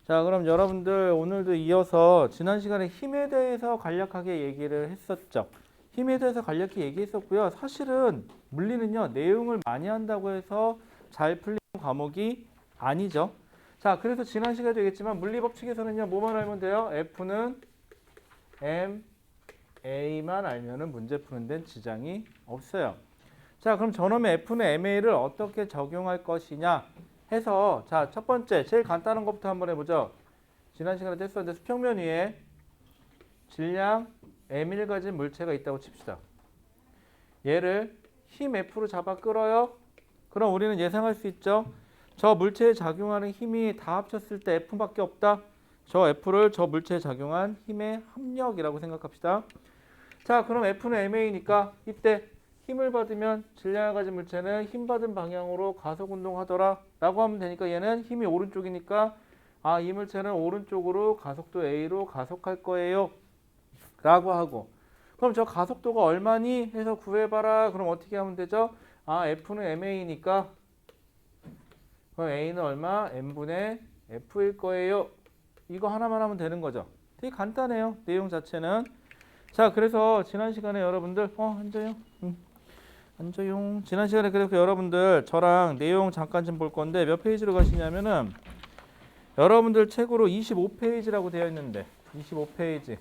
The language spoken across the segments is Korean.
자, 그럼 여러분들 오늘도 이어서 지난 시간에 힘에 대해서 간략하게 얘기를 했었죠. 힘에 대해서 간략히 얘기했었고요. 사실은 물리는요, 내용을 많이 한다고 해서 잘 풀리는 과목이 아니죠. 자, 그래서 지난 시간에도 얘기했지만 물리 법칙에서는요, 뭐만 알면 돼요? F는 M, A만 알면은 문제 푸는 데는 지장이 없어요. 자, 그럼 저놈의 F는 MA를 어떻게 적용할 것이냐 해서, 자, 첫 번째 제일 간단한 것부터 한번 해보죠. 지난 시간에 했었는데 수평면 위에 질량 M을 가진 물체가 있다고 칩시다. 얘를 힘 F로 잡아 끌어요. 그럼 우리는 예상할 수 있죠. 저 물체에 작용하는 힘이 다 합쳤을 때 F밖에 없다. 저 F를 저 물체에 작용한 힘의 합력이라고 생각합시다. 자, 그럼 F는 MA니까 이때 힘을 받으면 질량을 가진 물체는 힘 받은 방향으로 가속 운동하더라 라고 하면 되니까 얘는 힘이 오른쪽이니까 아, 이 물체는 오른쪽으로 가속도 A로 가속할 거예요 라고 하고, 그럼 저 가속도가 얼마니 해서 구해봐라. 그럼 어떻게 하면 되죠? 아, F는 MA니까 그럼 A는 얼마? M분의 F일 거예요. 이거 하나만 하면 되는 거죠. 되게 간단해요, 내용 자체는. 자, 그래서 지난 시간에 여러분들 앉아요. 앉아요. 지난 시간에 그래서 여러분들 저랑 내용 잠깐 좀 볼 건데 몇 페이지로 가시냐면은 여러분들 책으로 25페이지라고 되어 있는데 25페이지.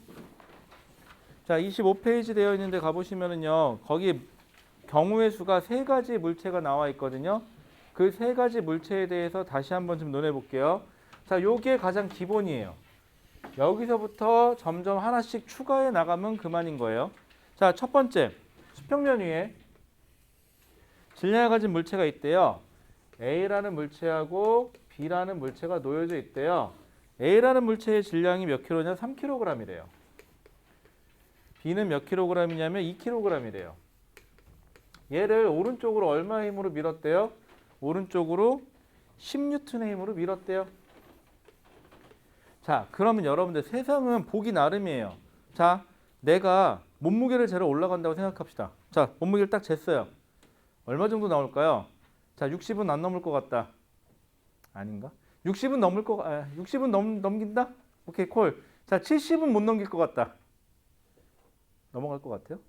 자, 25페이지 되어 있는데 가보시면은요, 거기 경우의 수가 세 가지 물체가 나와 있거든요. 그 세 가지 물체에 대해서 다시 한번 좀 논해 볼게요. 자, 요게 가장 기본이에요. 여기서부터 점점 하나씩 추가해 나가면 그만인 거예요. 자, 첫 번째, 수평면 위에 질량을 가진 물체가 있대요. A라는 물체하고 B라는 물체가 놓여져 있대요. A라는 물체의 질량이 몇 킬로냐? 3kg이래요. B는 몇 킬로그램이냐면 2kg이래요. 얘를 오른쪽으로 얼마의 힘으로 밀었대요? 오른쪽으로 10N의 힘으로 밀었대요. 자, 그러면 여러분들 세상은 보기 나름이에요. 자, 내가 몸무게를 재러 올라간다고 생각합시다. 자, 몸무게를 딱 쟀어요. 얼마 정도 나올까요? 자, 60은 안 넘을 것 같다. 아닌가? 60은 넘을 거, 60은 넘긴다? 오케이, 콜. 자, 70은 못 넘길 것 같다. 넘어갈 것 같아요?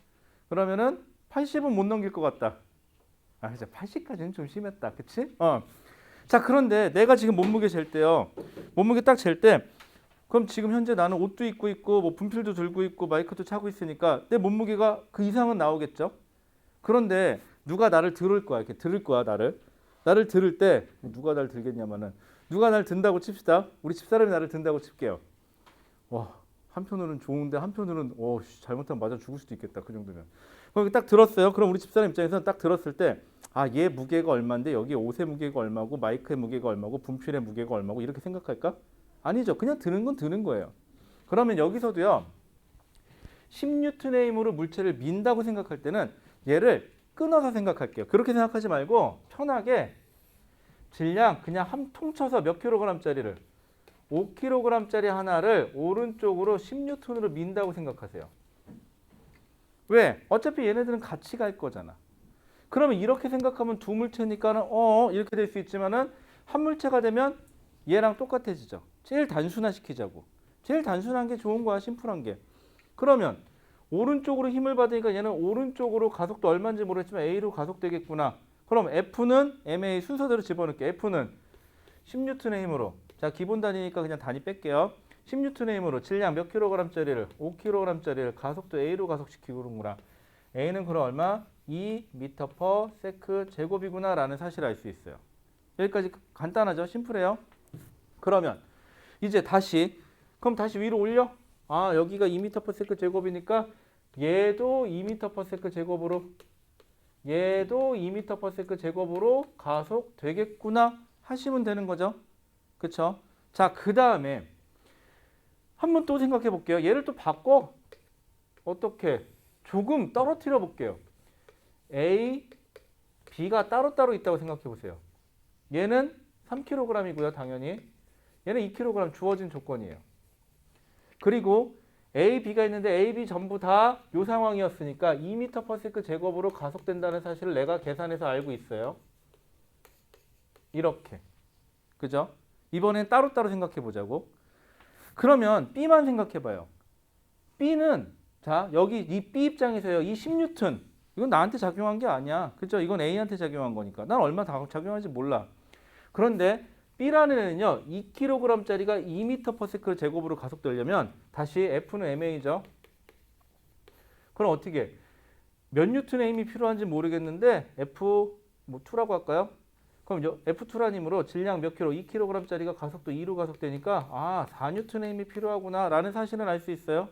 그러면은 80은 못 넘길 것 같다. 아, 진짜 80까지는 좀 심했다. 그치? 자, 그런데 내가 지금 몸무게 잴 때요. 몸무게 딱 잴 때, 그럼 지금 현재 나는 옷도 입고 있고, 뭐 분필도 들고 있고, 마이크도 차고 있으니까 내 몸무게가 그 이상은 나오겠죠? 그런데 누가 나를 들을 거야. 이렇게 들을 거야, 나를. 나를 들을 때, 누가 나를 들겠냐면은, 누가 나를 든다고 칩시다. 우리 집사람이 나를 든다고 칠게요. 와, 한편으로는 좋은데 한편으로는 잘못하면 맞아 죽을 수도 있겠다. 그 정도면. 그럼 딱 들었어요. 그럼 우리 집사람 입장에서는 딱 들었을 때 아, 얘 무게가 얼마인데 여기 옷의 무게가 얼마고 마이크의 무게가 얼마고 분필의 무게가 얼마고 이렇게 생각할까? 아니죠. 그냥 드는 건 드는 거예요. 그러면 여기서도요. 10N의 힘으로 물체를 민다고 생각할 때는 얘를 끊어서 생각할게요. 그렇게 생각하지 말고 편하게 질량 그냥 한 통쳐서 몇 킬로그램짜리를 5kg짜리 하나를 오른쪽으로 10N으로 민다고 생각하세요. 왜? 어차피 얘네들은 같이 갈 거잖아. 그러면 이렇게 생각하면 두 물체니까는 이렇게 될 수 있지만은 한 물체가 되면 얘랑 똑같아지죠. 제일 단순화시키자고. 제일 단순한 게 좋은 거야, 심플한 게. 그러면 오른쪽으로 힘을 받으니까 얘는 오른쪽으로 가속도 얼마인지 모르겠지만 A로 가속되겠구나. 그럼 F는 MA 순서대로 집어넣을게. F는 10N의 힘으로. 자, 기본 단위니까 그냥 단위 뺄게요. 10N의 힘으로 질량 몇 킬로그램짜리를 5kg짜리를 가속도 A로 가속시키고 그런구나. A는 그럼 얼마? 2m/s 제곱이구나 라는 사실을 알 수 있어요. 여기까지 간단하죠? 심플해요. 그러면 이제 그럼 다시 위로 올려? 아, 여기가 2m/s 제곱이니까 얘도 2m/s 제곱으로 얘도 2m/s 제곱으로 가속되겠구나 하시면 되는 거죠. 그쵸? 자, 그 다음에 한번 또 생각해 볼게요. 얘를 또 바꿔. 어떻게? 조금 떨어뜨려 볼게요. A, B가 따로따로 있다고 생각해 보세요. 얘는 3kg이고요, 당연히. 얘는 2kg 주어진 조건이에요. 그리고 A, B가 있는데 A, B 전부 다 이 상황이었으니까 2m/s 제곱으로 가속된다는 사실을 내가 계산해서 알고 있어요. 이렇게. 그죠? 이번엔 따로따로 생각해 보자고. 그러면 B만 생각해 봐요. B는 자, 여기 이 B 입장에서요. 이 10N 이건 나한테 작용한 게 아니야. 그죠? 이건 A한테 작용한 거니까. 난 얼마 작용하는지 몰라. 그런데 B라는 애는요. 2kg짜리가 2m/s 제곱으로 가속되려면 다시 F는 ma죠. 그럼 어떻게? 몇 뉴턴의 힘이 필요한지 모르겠는데 F2라고 할까요? 그럼 F2라는 힘으로 질량 몇 킬로? 2kg짜리가 가속도 2로 가속되니까 아 4뉴턴의 힘이 필요하구나 라는 사실을 알 수 있어요.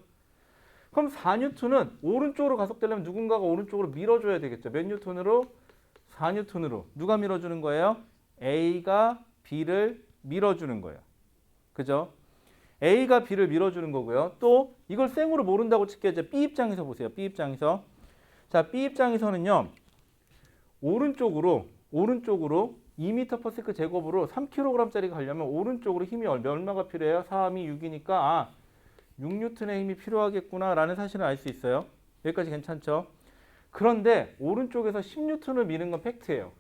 그럼 4뉴턴은 오른쪽으로 가속되려면 누군가가 오른쪽으로 밀어줘야 되겠죠. 몇 뉴턴으로? 4뉴턴으로. 누가 밀어주는 거예요? A가 B를 밀어주는 거예요. 그죠? A가 B를 밀어주는 거고요. 또 이걸 생으로 모른다고 칠게요. 이제 B 입장에서 보세요. B 입장에서. 자, B 입장에서는요. 오른쪽으로 2m/s 제곱으로 3kg짜리가 가려면 오른쪽으로 힘이 얼마가 필요해요? 4함이 6이니까 아 6뉴턴의 힘이 필요하겠구나 라는 사실을 알 수 있어요. 여기까지 괜찮죠? 그런데 오른쪽에서 10뉴턴을 미는 건 팩트예요.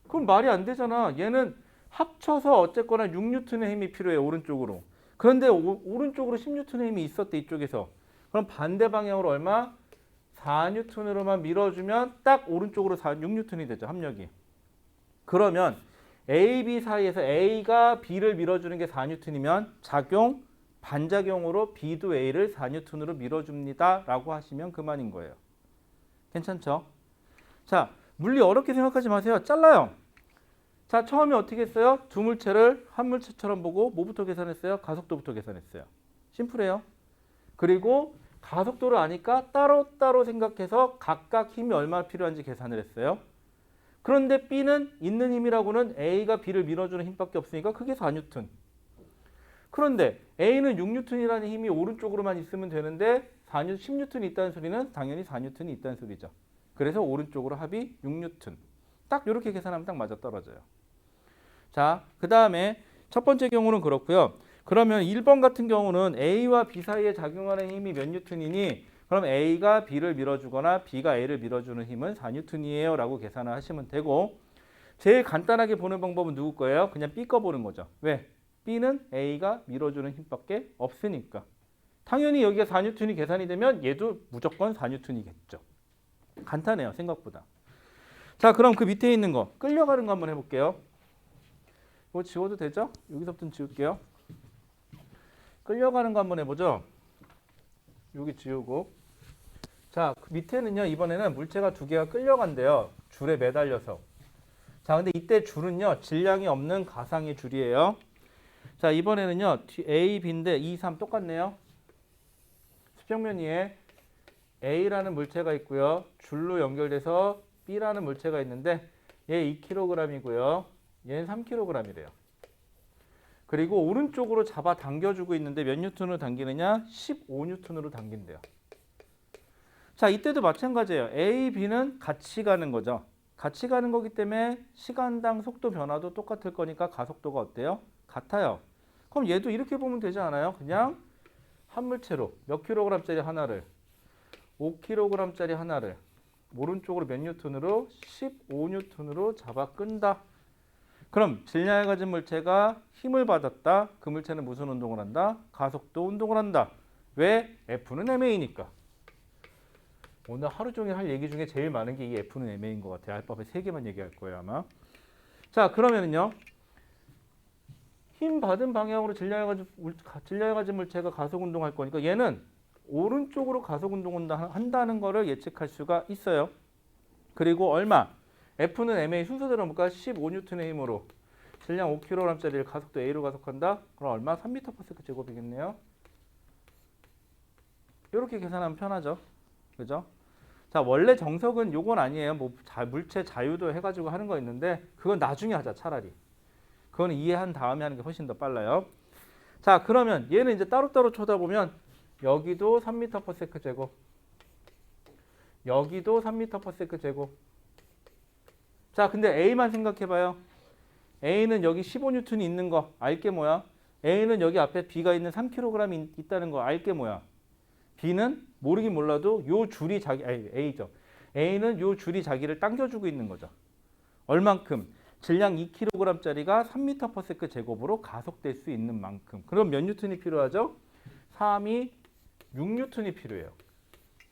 그럼 말이 안 되잖아. 얘는 합쳐서 어쨌거나 6뉴턴의 힘이 필요해 오른쪽으로. 그런데 오른쪽으로 10뉴턴의 힘이 있었대 이쪽에서. 그럼 반대 방향으로 얼마? 4뉴턴으로만 밀어주면 딱 오른쪽으로 6뉴턴이 되죠. 합력이. 그러면 A, B 사이에서 A가 B를 밀어주는 게 4뉴턴이면 작용, 반작용으로 B도 A를 4뉴턴으로 밀어줍니다. 라고 하시면 그만인 거예요. 괜찮죠? 자, 물리 어렵게 생각하지 마세요. 잘라요. 자, 처음에 어떻게 했어요? 두 물체를 한 물체처럼 보고 뭐부터 계산했어요? 가속도부터 계산했어요. 심플해요. 그리고 가속도를 아니까 따로따로 생각해서 각각 힘이 얼마나 필요한지 계산을 했어요. 그런데 B는 있는 힘이라고는 A가 B를 밀어주는 힘밖에 없으니까 그게 4뉴턴. 그런데 A는 6뉴턴이라는 힘이 오른쪽으로만 있으면 되는데 10뉴턴이 있다는 소리는 당연히 4뉴턴이 있다는 소리죠. 그래서 오른쪽으로 합이 6뉴턴. 딱 이렇게 계산하면 딱 맞아떨어져요. 자, 그 다음에 첫 번째 경우는 그렇고요. 그러면 1번 같은 경우는 A와 B 사이에 작용하는 힘이 몇 뉴턴이니? 그럼 A가 B를 밀어주거나 B가 A를 밀어주는 힘은 4뉴턴이에요 라고 계산을 하시면 되고, 제일 간단하게 보는 방법은 누구 거예요? 그냥 B 거 보는 거죠. 왜? B는 A가 밀어주는 힘밖에 없으니까. 당연히 여기가 4뉴턴이 계산이 되면 얘도 무조건 4뉴턴이겠죠. 간단해요, 생각보다. 자, 그럼 그 밑에 있는 거 끌려가는 거 한번 해볼게요. 이거 지워도 되죠? 여기서부터 지울게요. 끌려가는 거 한번 해보죠. 여기 지우고. 자, 그 밑에는요, 이번에는 물체가 두 개가 끌려간대요. 줄에 매달려서. 자, 근데 이때 줄은요, 질량이 없는 가상의 줄이에요. 자, 이번에는요, A, B인데 2, 3 똑같네요. 수평면 위에 A라는 물체가 있고요. 줄로 연결돼서 B라는 물체가 있는데 얘 2kg이고요. 얘는 3kg이래요. 그리고 오른쪽으로 잡아 당겨주고 있는데 몇 뉴턴으로 당기느냐? 15뉴턴으로 당긴대요. 자, 이때도 마찬가지예요. A, B는 같이 가는 거죠. 같이 가는 거기 때문에 시간당 속도 변화도 똑같을 거니까 가속도가 어때요? 같아요. 그럼 얘도 이렇게 보면 되지 않아요? 그냥 한 물체로 몇 킬로그램짜리 하나를 5kg짜리 하나를 오른쪽으로 몇 뉴턴으로? 15뉴턴으로 잡아 끈다. 그럼 질량을 가진 물체가 힘을 받았다. 그 물체는 무슨 운동을 한다? 가속도 운동을 한다. 왜? F는 ma니까. 오늘 하루 종일 할 얘기 중에 제일 많은 게 이 F는 ma인 것 같아요. 알파벳 3개만 얘기할 거예요 아마. 자, 그러면은요. 힘 받은 방향으로 질량을 가진 물체가 가속 운동할 거니까 얘는 오른쪽으로 가속 운동을 한다는 거를 예측할 수가 있어요. 그리고 얼마? F는 ma 순서대로 볼까? 15뉴턴의 힘으로 질량 5kg짜리를 가속도 A로 가속한다. 그럼 얼마? 3m/s 제곱이겠네요. 이렇게 계산하면 편하죠. 그죠? 자, 원래 정석은 요건 아니에요. 뭐 물체 자유도 해가지고 하는 거 있는데 그건 나중에 하자 차라리. 그건 이해한 다음에 하는 게 훨씬 더 빨라요. 자, 그러면 얘는 이제 따로따로 쳐다보면 여기도 3m/s 제곱, 여기도 3m/s 제곱. 자, 근데 A만 생각해봐요. A는 여기 15뉴턴이 있는 거 알게 뭐야? A는 여기 앞에 B가 있는 3kg이 있다는 거 알게 뭐야? B는 모르긴 몰라도 요 줄이 A죠. A는 요 줄이 자기를 당겨주고 있는 거죠. 얼만큼? 질량 2kg짜리가 3m/s 제곱으로 가속될 수 있는 만큼. 그럼 몇 뉴턴이 필요하죠? 3이 6뉴턴이 필요해요.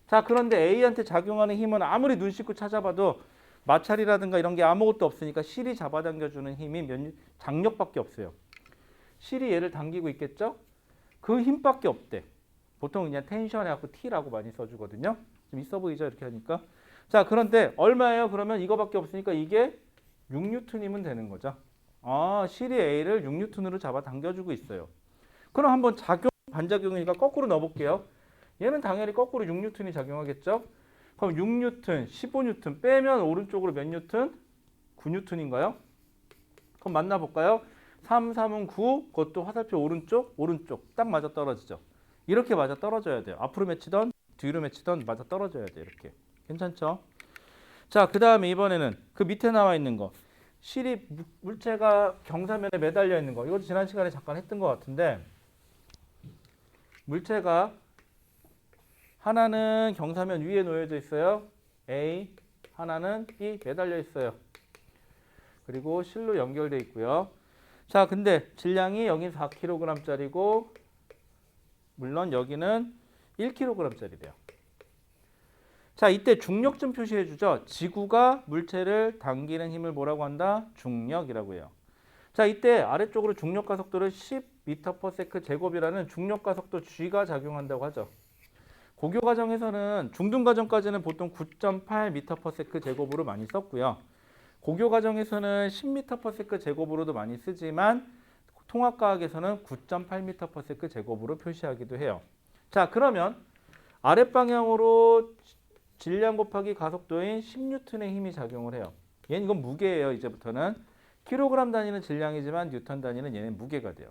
자, 그런데 A한테 작용하는 힘은 아무리 눈 씻고 찾아봐도 마찰이라든가 이런 게 아무것도 없으니까 실이 잡아당겨주는 힘이 장력밖에 없어요. 실이 얘를 당기고 있겠죠? 그 힘밖에 없대. 보통 그냥 텐션 해갖고 T라고 많이 써주거든요. 좀 있어 보이죠? 이렇게 하니까. 자, 그런데 얼마예요? 그러면 이거밖에 없으니까 이게 6뉴턴이면 되는 거죠. 아, 실이 A를 6뉴턴으로 잡아당겨주고 있어요. 그럼 한번 작용, 반작용이니까 거꾸로 넣어볼게요. 얘는 당연히 거꾸로 6뉴턴이 작용하겠죠? 그럼 6뉴턴, 15뉴턴 빼면 오른쪽으로 몇 뉴턴? 9뉴턴인가요? 그럼 만나볼까요? 3, 3은 9, 그것도 화살표 오른쪽, 오른쪽 딱 맞아 떨어지죠. 이렇게 맞아 떨어져야 돼요. 앞으로 맺히던 뒤로 맺히던 맞아 떨어져야 돼요. 이렇게. 괜찮죠? 자, 그 다음에 이번에는 그 밑에 나와 있는 거. 실이 물체가 경사면에 매달려 있는 거. 이것도 지난 시간에 잠깐 했던 것 같은데 물체가 하나는 경사면 위에 놓여져 있어요. A, 하나는 B 매달려 있어요. 그리고 실로 연결돼 있고요. 자, 근데 질량이 여긴 4kg짜리고 물론 여기는 1kg짜리래요. 자, 이때 중력 좀 표시해 주죠. 지구가 물체를 당기는 힘을 뭐라고 한다? 중력이라고 해요. 자, 이때 아래쪽으로 중력 가속도를 10m/s 제곱이라는 중력 가속도 G가 작용한다고 하죠. 고교 과정에서는 중등 과정까지는 보통 9.8m/s 제곱으로 많이 썼고요. 고교 과정에서는 10m/s 제곱으로도 많이 쓰지만 통합과학에서는 9.8m/s 제곱으로 표시하기도 해요. 자, 그러면 아랫방향으로 질량 곱하기 가속도인 10뉴턴의 힘이 작용을 해요. 얘는 이건 무게예요. 이제부터는 킬로그램 단위는 질량이지만 뉴턴 단위는 얘는 무게가 돼요.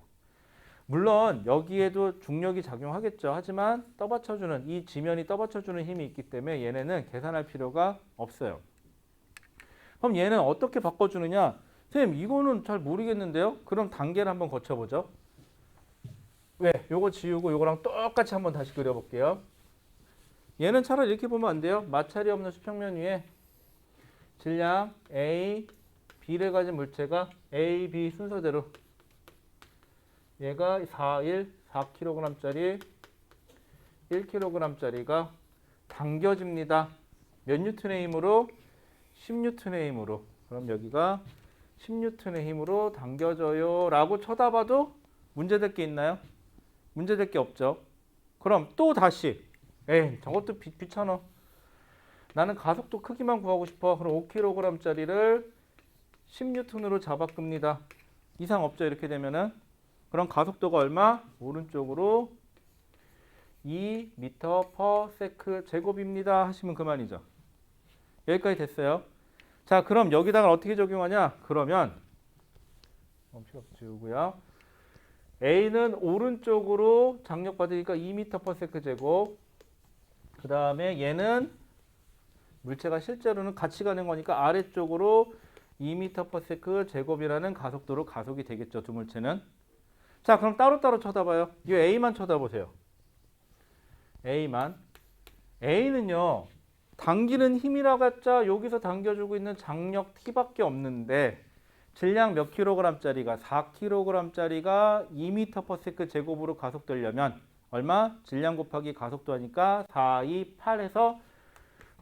물론 여기에도 중력이 작용하겠죠. 하지만 떠받쳐주는 이 지면이 떠받쳐주는 힘이 있기 때문에 얘네는 계산할 필요가 없어요. 그럼 얘는 어떻게 바꿔주느냐? 선생님 이거는 잘 모르겠는데요. 그럼 단계를 한번 거쳐보죠. 왜? 요거 지우고 요거랑 똑같이 한번 다시 그려볼게요. 얘는 차라리 이렇게 보면 안 돼요. 마찰이 없는 수평면 위에 질량 A, B를 가진 물체가 A, B 순서대로 얘가 4, 1, 4kg짜리 1kg짜리가 당겨집니다. 몇 뉴턴의 힘으로? 10뉴턴의 힘으로. 그럼 여기가 10뉴턴의 힘으로 당겨져요 라고 쳐다봐도 문제될 게 있나요? 문제될 게 없죠. 그럼 또 다시 에이 저것도 귀찮아. 나는 가속도 크기만 구하고 싶어. 그럼 5kg짜리를 10뉴턴으로 잡아 끕니다. 이상 없죠. 이렇게 되면은. 그럼 가속도가 얼마? 오른쪽으로 2m/s 제곱입니다. 하시면 그만이죠. 여기까지 됐어요. 자, 그럼 여기다가 어떻게 적용하냐? 그러면 멈춰 지우고요. A는 오른쪽으로 장력받으니까 2m/s 제곱. 그 다음에 얘는 물체가 실제로는 같이 가는 거니까 아래쪽으로 2m/s 제곱이라는 가속도로 가속이 되겠죠. 두 물체는. 자, 그럼 따로따로 쳐다봐요. 이 A만 쳐다보세요. A만. A는요. 당기는 힘이라고 했자 여기서 당겨주고 있는 장력 T밖에 없는데 질량 몇 킬로그램짜리가 4kg짜리가 2m/s 제곱으로 가속되려면 얼마? 질량 곱하기 가속도 하니까 4, 2, 8에서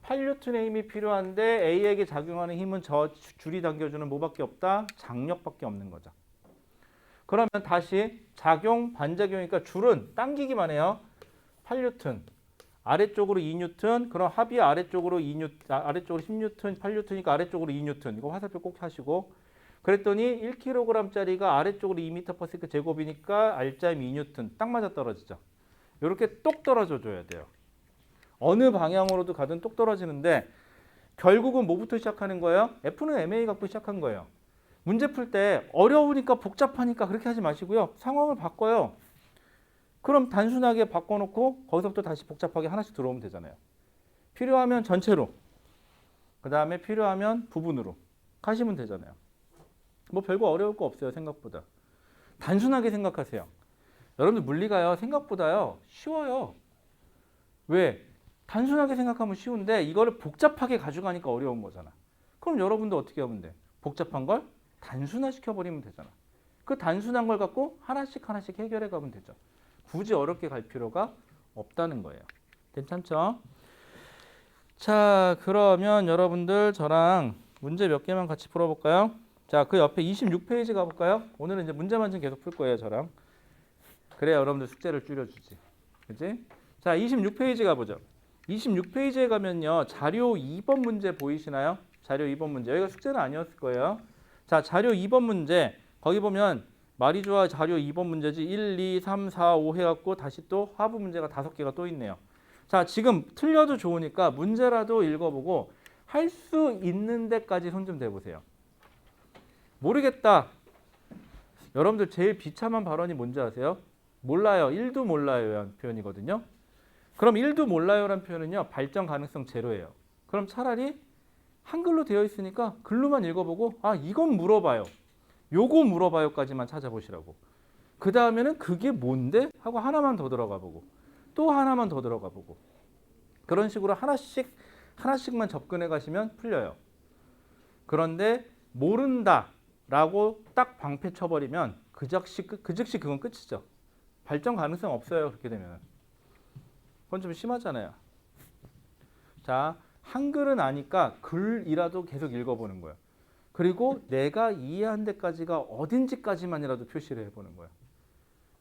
8뉴턴의 힘이 필요한데 A에게 작용하는 힘은 저 줄이 당겨주는 뭐밖에 없다? 장력밖에 없는 거죠. 그러면 다시 작용, 반작용이니까 줄은 당기기만 해요. 8뉴턴. 아래쪽으로 2뉴턴. 그럼 합이 아래쪽으로 2뉴턴, 아래쪽으로 10뉴턴, 8뉴턴이니까 아래쪽으로 2뉴턴. 이거 화살표 꼭 하시고. 그랬더니 1kg짜리가 아래쪽으로 2m/s 제곱이니까 R자임 2뉴턴. 딱 맞아 떨어지죠. 이렇게 똑 떨어져 줘야 돼요. 어느 방향으로도 가든 똑 떨어지는데 결국은 뭐부터 시작하는 거예요? F는 MA 갖고 시작한 거예요. 문제 풀 때 어려우니까 복잡하니까 그렇게 하지 마시고요. 상황을 바꿔요. 그럼 단순하게 바꿔놓고 거기서부터 다시 복잡하게 하나씩 들어오면 되잖아요. 필요하면 전체로, 그 다음에 필요하면 부분으로 가시면 되잖아요. 뭐 별거 어려울 거 없어요. 생각보다. 단순하게 생각하세요. 여러분들 물리가요. 생각보다요. 쉬워요. 왜? 단순하게 생각하면 쉬운데 이거를 복잡하게 가져가니까 어려운 거잖아. 그럼 여러분도 어떻게 하면 돼? 복잡한 걸 단순화 시켜버리면 되잖아. 그 단순한 걸 갖고 하나씩 하나씩 해결해 가면 되죠. 굳이 어렵게 갈 필요가 없다는 거예요. 괜찮죠? 자, 그러면 여러분들 저랑 문제 몇 개만 같이 풀어볼까요? 자, 그 옆에 26페이지 가볼까요? 오늘은 이제 문제만 좀 계속 풀 거예요, 저랑. 그래야 여러분들 숙제를 줄여주지. 그치? 자, 26페이지 가보죠. 26페이지에 가면요, 자료 2번 문제 보이시나요? 자료 2번 문제. 여기가 숙제는 아니었을 거예요. 자, 자료 2번 문제. 거기 보면 말이 좋아 자료 2번 문제지 1, 2, 3, 4, 5 해갖고 다시 또 하부 문제가 5개가 또 있네요. 자, 지금 틀려도 좋으니까 문제라도 읽어보고 할 수 있는 데까지 손 좀 대보세요. 모르겠다. 여러분들 제일 비참한 발언이 뭔지 아세요? 몰라요. 1도 몰라요라는 표현이거든요. 그럼 1도 몰라요라는 표현은요, 발전 가능성 제로예요. 그럼 차라리 한글로 되어 있으니까 글로만 읽어보고 아, 이건 물어봐요. 요거 물어봐요까지만 찾아보시라고. 그 다음에는 그게 뭔데? 하고 하나만 더 들어가 보고 또 하나만 더 들어가 보고 그런 식으로 하나씩만 접근해 가시면 풀려요. 그런데 모른다라고 딱 방패 쳐버리면 그 즉시 그건 끝이죠. 발전 가능성 없어요. 그렇게 되면. 그건 좀 심하잖아요. 자, 한글은 아니까 글이라도 계속 읽어보는 거예요. 그리고 내가 이해한 데까지가 어딘지까지만이라도 표시를 해보는 거예요.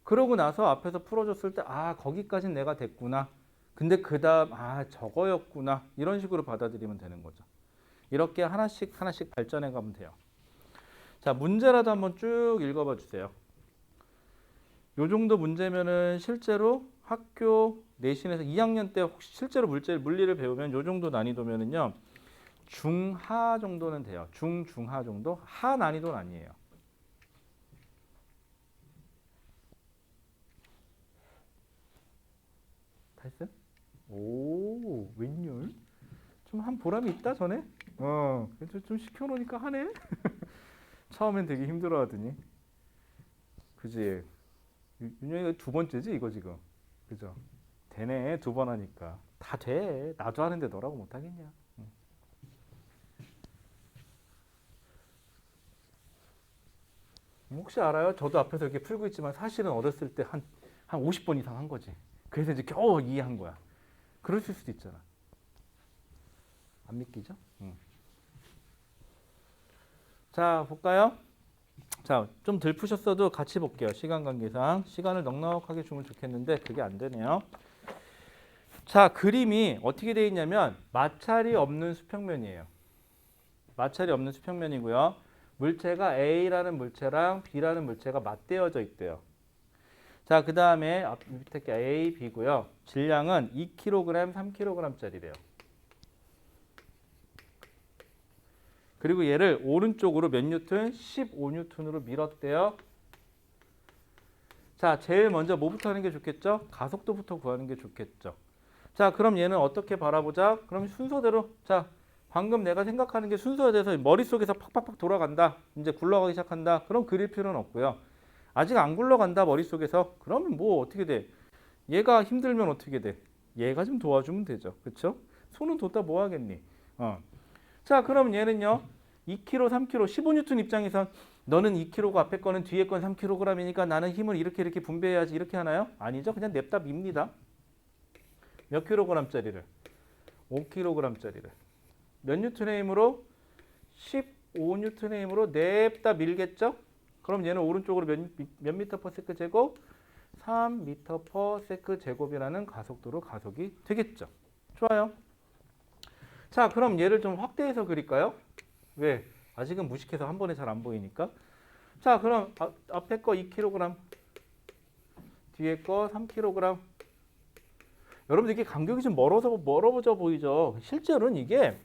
그러고 나서 앞에서 풀어줬을 때 아, 거기까지는 내가 됐구나. 근데 그 다음 아, 저거였구나. 이런 식으로 받아들이면 되는 거죠. 이렇게 하나씩 발전해 가면 돼요. 자, 문제라도 한번 쭉 읽어봐 주세요. 요 정도 문제면은 실제로 학교 내신에서 2학년 때 혹시 실제로 물리를 배우면 요 정도 난이도면은요, 중하 정도는 돼요. 중하 정도? 하 난이도는 아니에요. 다 했어요? 오, 웬열? 좀 한 보람이 있다 전에? 좀 시켜놓으니까 하네? 처음엔 되게 힘들어 하더니. 그지? 윤영이가 두 번째지 이거 지금. 그죠? 되네, 두 번 하니까. 다 돼. 나도 하는데 너라고 못하겠냐. 혹시 알아요? 저도 앞에서 이렇게 풀고 있지만 사실은 어렸을 때 한 50번 이상 한 거지. 그래서 이제 겨우 이해한 거야. 그랬을 수도 있잖아. 안 믿기죠? 자, 볼까요? 자, 좀 덜 푸셨어도 같이 볼게요. 시간 관계상. 시간을 넉넉하게 주면 좋겠는데 그게 안 되네요. 자, 그림이 어떻게 되어 있냐면 마찰이 없는 수평면이에요. 마찰이 없는 수평면이고요. 물체가 A라는 물체랑 B라는 물체가 맞대어져 있대요. 자, 그 다음에 밑에 게 A, B고요. 질량은 2kg, 3kg짜리래요. 그리고 얘를 오른쪽으로 몇 뉴턴? 15뉴턴으로 밀었대요. 자, 제일 먼저 뭐부터 하는 게 좋겠죠? 가속도부터 구하는 게 좋겠죠. 자, 그럼 얘는 어떻게 바라보자? 그럼 순서대로. 자, 방금 내가 생각하는 게 순서에 대해서 머릿속에서 팍팍팍 돌아간다. 이제 굴러가기 시작한다. 그럼 그릴 필요는 없고요. 아직 안 굴러간다 머릿속에서. 그러면 뭐 어떻게 돼? 얘가 힘들면 어떻게 돼? 얘가 좀 도와주면 되죠. 그렇죠? 손은 뒀다 뭐 하겠니? 자, 그럼 얘는요. 2kg, 3kg, 15N 입장에선 너는 2kg고 앞에 거는 뒤에 건 3kg이니까 나는 힘을 이렇게 분배해야지 이렇게 하나요? 아니죠. 그냥 냅다 밉니다. 몇 kg짜리를? 5kg짜리를. 몇 뉴턴의 힘으로? 15N의 힘으로 냅다 밀겠죠? 그럼 얘는 오른쪽으로 몇 미터 퍼 세컨드 제곱? 3m per 세컨드 제곱이라는 가속도로 가속이 되겠죠. 좋아요. 자, 그럼 얘를 좀 확대해서 그릴까요? 왜? 아직은 무식해서 한 번에 잘 안 보이니까. 자, 그럼 앞에 거 2kg, 뒤에 거 3kg. 여러분들 이게 간격이 좀 멀어져 보이죠? 실제로는 이게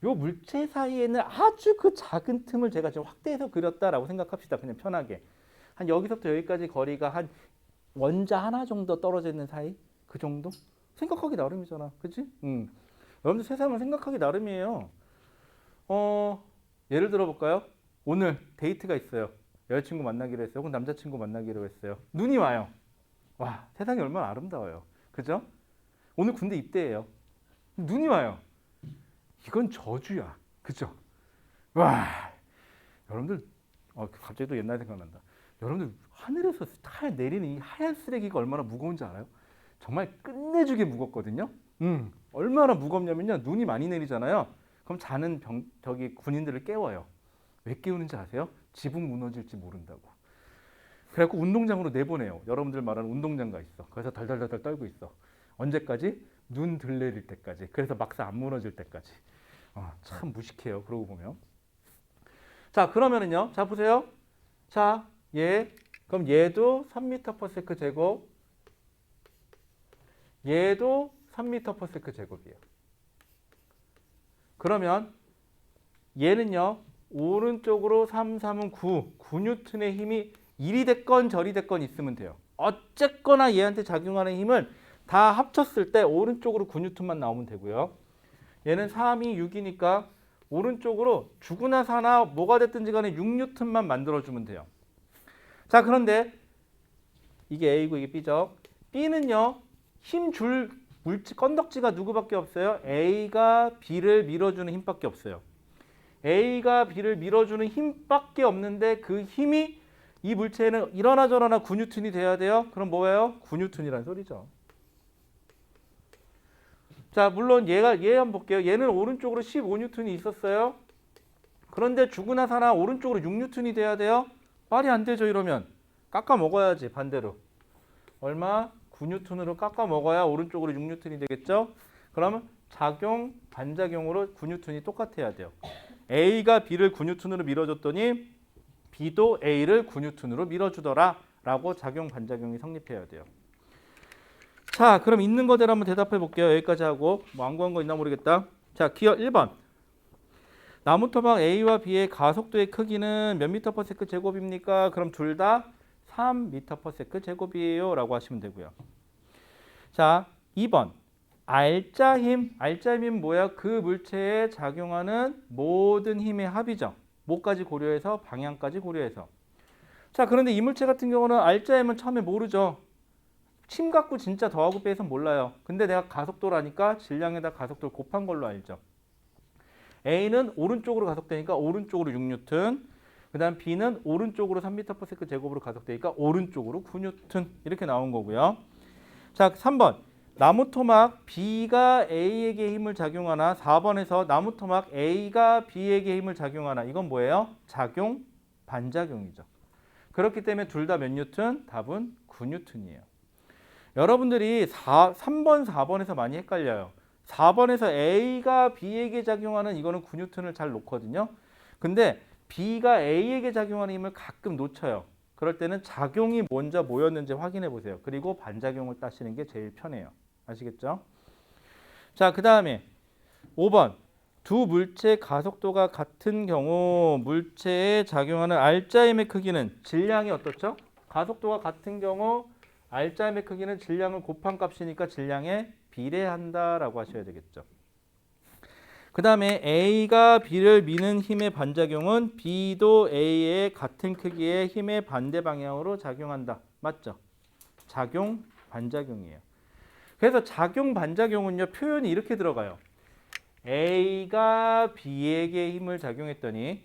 요 물체 사이에는 아주 그 작은 틈을 제가 좀 확대해서 그렸다라고 생각합시다. 그냥 편하게. 한 여기서부터 여기까지 거리가 한 원자 하나 정도 떨어져 있는 사이? 그 정도? 생각하기 나름이잖아. 그치? 여러분들 세상은 생각하기 나름이에요. 예를 들어 볼까요? 오늘 데이트가 있어요. 여자친구 만나기로 했어요. 혹은 남자친구 만나기로 했어요. 눈이 와요. 와, 세상이 얼마나 아름다워요. 그죠? 오늘 군대 입대해요. 눈이 와요. 이건 저주야. 그죠? 와, 여러분들 갑자기 또 옛날 생각난다. 여러분들 하늘에서 내리는 이 하얀 쓰레기가 얼마나 무거운지 알아요? 정말 끝내주게 무겁거든요. 얼마나 무겁냐면요. 눈이 많이 내리잖아요. 그럼 자는 저기 군인들을 깨워요. 왜 깨우는지 아세요? 지붕 무너질지 모른다고. 그래갖고 운동장으로 내보내요. 여러분들 말하는 운동장가 있어. 그래서 달달달달 떨고 있어. 언제까지? 눈 들내릴 때까지. 그래서 막상 안 무너질 때까지. 참 무식해요. 그러고 보면. 자, 그러면은요. 자, 보세요. 자, 그럼 얘도 3m/s 제곱. 얘도 3m/s 제곱이에요. 그러면 얘는요. 오른쪽으로 3, 3은 9. 9N의 힘이 이리 됐건 저리 됐건 있으면 돼요. 어쨌거나 얘한테 작용하는 힘을 다 합쳤을 때 오른쪽으로 9N만 나오면 되고요. 얘는 3이 6이니까 오른쪽으로 주거나 사나 뭐가 됐든지 간에 6N만 만들어주면 돼요. 자, 그런데 이게 A고 이게 B죠. B는요. 힘 줄 물질 건덕지가 누구밖에 없어요? A가 B를 밀어주는 힘밖에 없어요. A가 B를 밀어주는 힘밖에 없는데 그 힘이 이 물체는 이러나 저러나 9N이 돼야 돼요. 그럼 뭐예요? 9N이라는 소리죠. 자, 물론 얘 한번 볼게요. 얘는 오른쪽으로 15N이 있었어요. 그런데 주거나 사나 오른쪽으로 6N이 돼야 돼요. 말이 안 되죠. 이러면 깎아 먹어야지. 반대로 얼마? 9N으로 깎아 먹어야 오른쪽으로 6N이 되겠죠. 그러면 작용, 반작용으로 9N이 똑같아야 돼요. A가 B를 9N으로 밀어줬더니 B도 A를 9N으로 밀어주더라 라고 작용, 반작용이 성립해야 돼요. 자, 그럼 있는 거대로 한번 대답해 볼게요. 여기까지 하고 뭐 안 구한 거 있나 모르겠다. 자, 기억 1번. 나무 토막 A와 B의 가속도의 크기는 몇 m/s 제곱입니까? 그럼 둘 다 3m/s 제곱이에요 라고 하시면 되고요. 자, 2번. 알짜 힘은 뭐야? 그 물체에 작용하는 모든 힘의 합이죠. 뭐까지 고려해서? 방향까지 고려해서. 자, 그런데 이 물체 같은 경우는 알짜 힘은 처음에 모르죠. 침 갖고 진짜 더하고 빼서 몰라요. 근데 내가 가속도라니까 질량에다 가속도를 곱한 걸로 알죠. A는 오른쪽으로 가속되니까 오른쪽으로 6N. 그 다음 B는 오른쪽으로 3m/s 제곱으로 가속되니까 오른쪽으로 9N. 이렇게 나온 거고요. 자, 3번. 나무 토막 B가 A에게 힘을 작용하나. 4번에서 나무 토막 A가 B에게 힘을 작용하나. 이건 뭐예요? 작용, 반작용이죠. 그렇기 때문에 둘 다 몇 뉴턴? 답은 9N이에요. 여러분들이 3번, 4번에서 많이 헷갈려요. 4번에서 A가 B에게 작용하는 이거는 9N을 잘 놓거든요. 근데 B가 A에게 작용하는 힘을 가끔 놓쳐요. 그럴 때는 작용이 먼저 뭐였는지 확인해 보세요. 그리고 반작용을 따시는 게 제일 편해요. 아시겠죠? 자, 그 다음에 5번. 두 물체 가속도가 같은 경우 물체에 작용하는 알짜힘의 크기는 질량이 어떻죠? 가속도가 같은 경우 알짜힘의 크기는 질량을 곱한 값이니까 질량에 비례한다라고 하셔야 되겠죠. 그 다음에 A가 B를 미는 힘의 반작용은 B도 A의 같은 크기의 힘의 반대 방향으로 작용한다. 맞죠? 작용, 반작용이에요. 그래서 작용, 반작용은요, 표현이 이렇게 들어가요. A가 B에게 힘을 작용했더니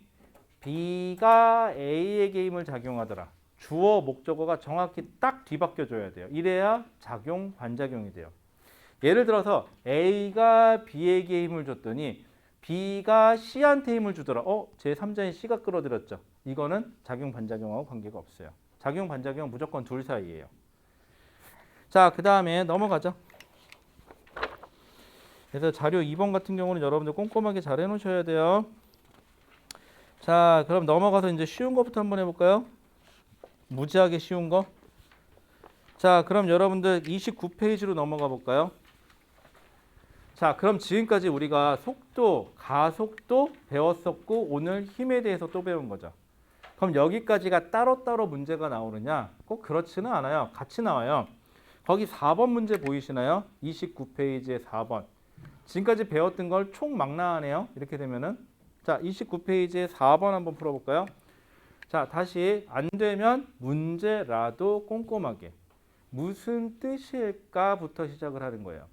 B가 A에게 힘을 작용하더라. 주어, 목적어가 정확히 딱 뒤바뀌어줘야 돼요. 이래야 작용, 반작용이 돼요. 예를 들어서 A가 B에게 힘을 줬더니 B가 C한테 힘을 주더라. 제3자인 C가 끌어들였죠. 이거는 작용, 반작용하고 관계가 없어요. 작용, 반작용은 무조건 둘 사이예요. 자, 그 다음에 넘어가죠. 그래서 자료 2번 같은 경우는 여러분들 꼼꼼하게 잘 해놓으셔야 돼요. 자, 그럼 넘어가서 이제 쉬운 거부터 한번 해볼까요? 무지하게 쉬운 거. 자, 그럼 여러분들 29페이지로 넘어가 볼까요? 자, 그럼 지금까지 우리가 속도, 가속도 배웠었고 오늘 힘에 대해서 또 배운 거죠. 그럼 여기까지가 따로따로 문제가 나오느냐? 꼭 그렇지는 않아요. 같이 나와요. 거기 4번 문제 보이시나요? 29페이지에 4번. 지금까지 배웠던 걸 총 막 나가네요. 이렇게 되면은. 자, 29페이지에 4번 한번 풀어볼까요? 자, 다시 안 되면 문제라도 꼼꼼하게. 무슨 뜻일까부터 시작을 하는 거예요.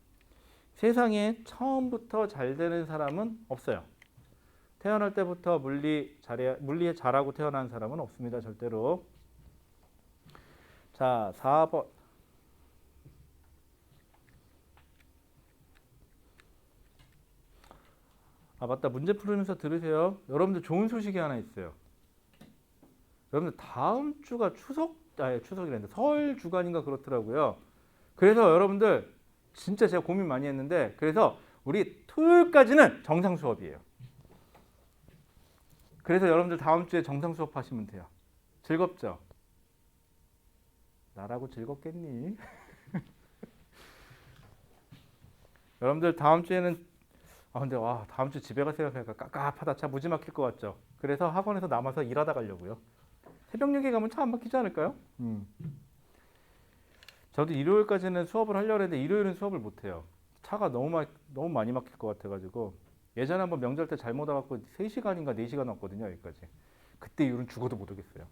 세상에 처음부터 잘 되는 사람은 없어요. 태어날 때부터 물리 잘하고 태어난 사람은 없습니다. 절대로. 자, 4번. 아, 맞다. 문제 풀으면서 들으세요. 여러분들 좋은 소식이 하나 있어요. 여러분들 다음 주가 추석이랬는데 설 주간인가 그렇더라고요. 그래서 여러분들 진짜 제가 고민 많이 했는데 그래서 우리 토요일까지는 정상 수업이에요. 그래서 여러분들 다음 주에 정상 수업 하시면 돼요. 즐겁죠? 나라고 즐겁겠니? 여러분들 다음 주에는 근데 다음 주 집에 갈 생각하니까 깝깝하다. 차 무지 막힐 것 같죠? 그래서 학원에서 남아서 일하다 가려고요. 새벽녘에 가면 차 안 막히지 않을까요? 저도 일요일까지는 수업을 하려고 했는데 일요일은 수업을 못 해요. 차가 너무 많이 막힐 것 같아가지고 예전에 한번 명절 때 잘못 와갖고 3시간인가 4시간 왔거든요. 여기까지. 그때 이후로는 죽어도 못 오겠어요.